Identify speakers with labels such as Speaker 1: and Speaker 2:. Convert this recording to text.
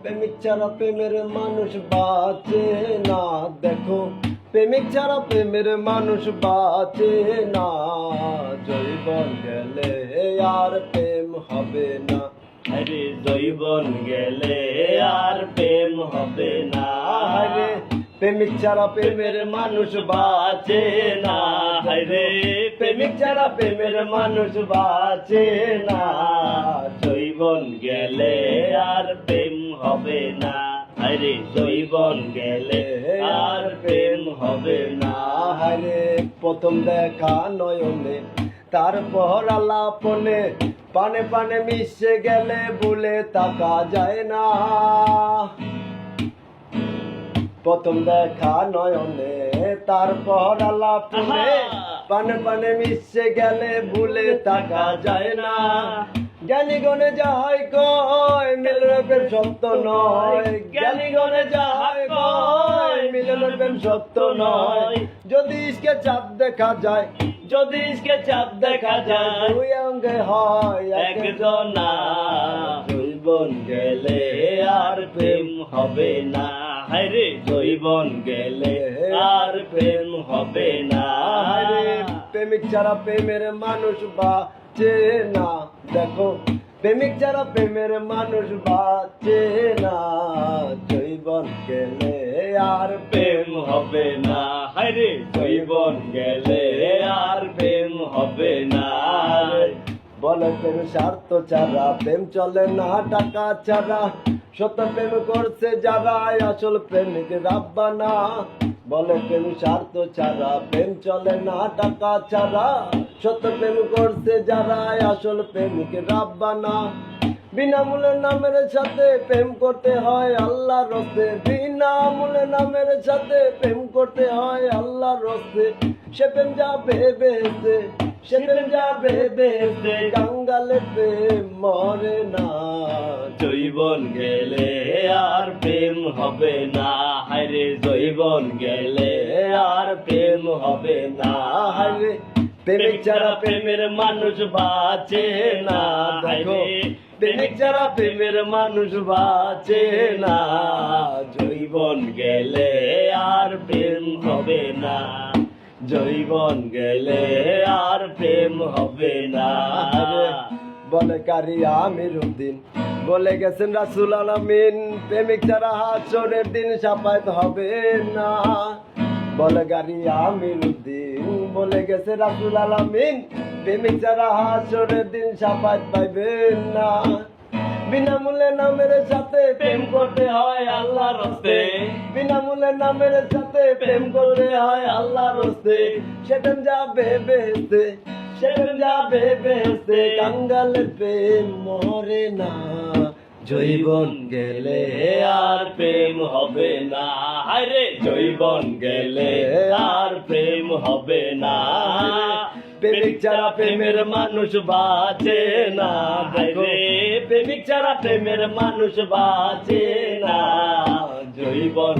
Speaker 1: প্রেমিক ছাড়া প্রেমের মানুষ বাঁচে না। দেখো প্রেমিক ছাড়া প্রেমের মানুষ বাঁচে না। জৈবন গেলে আর প্রেম হবে না।
Speaker 2: আরে জৈবন গেলে আর প্রেম হবে না।
Speaker 1: আরে প্রেমিক ছাড়া প্রেমের মানুষ বাঁচে না।
Speaker 2: আরে
Speaker 1: প্রেমিক ছাড়া প্রেমের মানুষ বাঁচে না।
Speaker 2: জৈবন গেলে আর প্রেম হবে না। আরে জৈবন গেলে আর প্রেম হবে না।
Speaker 1: আরে প্রথম দেখা নয়নে, তারপর আলাপনে, পানে পানে মিশে গেলে ভুলে তাকা যায় না। প্রথম দেখা নয়নে, তারপর আলাপনে, পানে পানে মিশে গেলে ভুলে তাকা যায় না। জ্ঞানী গণে যাহাই কয় মিলনের প্রেম সত্য নয়। জ্ঞানী গণে যাহাই কয় মিলনের প্রেম সত্য নয়। যদি ইশকে চাঁদ দেখা যায়,
Speaker 2: যদি ইশকে চাঁদ দেখা যায়,
Speaker 1: দুই অঙ্গে হয়
Speaker 2: একজনা। জৈবন গেলে আর প্রেম হবে না। হায়রে জৈবন গেলে আর প্রেম হবে না।
Speaker 1: আরে প্রেমিক ছাড়া প্রেমের মানুষ বাঁচে না। দেখো প্রেমিক ছাড়া প্রেমের মানুষ বাঁচে না। জৈবন গেলে আর
Speaker 2: প্রেম হবে না। হায়রে জৈবন গেলে আর প্রেম হবে না।
Speaker 1: বলে প্রেম স্বার্থ ছাড়া প্রেম চলে না টাকা ছাড়া। সত্য প্রেম করছে যারা আসল প্রেমিক রাব্বানা। বলে প্রেম স্বার্থ ছাড়া প্রেম চলে না টাকা ছাড়া। সত্য প্রেম করছে যারা আসল প্রেমিক রাব্বানা। বিনামূল্যে নামের সাথে প্রেম করতে হয় আল্লাহর রাস্তে। বিনামূল্যে নামের সাথে প্রেম করতে হয় আল্লাহর রাস্তে। সে প্রেম যাবে বেহেশতে, সে প্রেম যাবে বেহেশতে। কাঙ্গালে প্রেম মরে না।
Speaker 2: জৈবন গেলে আর প্রেম হবে না। হায়রে জৈবন গেলে আর প্রেম হবে না।
Speaker 1: হায়রে প্রেমিক ছাড়া
Speaker 2: প্রেমের মানুষ বাঁচে না।
Speaker 1: দেখো প্রেমিক ছাড়া প্রেমের মানুষ বাঁচে না।
Speaker 2: জৈবন গেলে আর প্রেম হবে না। জৈবন গেলে আর প্রেম হবে না।
Speaker 1: বলে কারি আমির উদ্দিন, বলে গেছেন রাসূল আলামিন, প্রেমিক ছাড়া হাসরের দিন সাফায়াত হবে না। বলে গারি আমির উদ্দিন, বলে গেছে রাসূল আলামিন, প্রেমিক ছাড়া হাসরের দিন সাফায়াত পাইবেন না। বিনামূল্যে নামের সাথে প্রেম করতে হয় আল্লাহর রাস্তে। বিনামূল্যে নামের সাথে প্রেম করতে হয় আল্লাহর রাস্তে। সেটা যাবে বেহেশতে, সেটা যাবে বেহেশতে। কাঙ্গালের প্রেম মরে না। জৈবন গেলে
Speaker 2: আর প্রেম হবে না। আরে জৈবন গেলে আর প্রেম হবে না। প্রেমিক ছাড়া প্রেমের মানুষ বাঁচে না। আরে প্রেমিক ছাড়া প্রেমের মানুষ বাঁচে না। জৈবন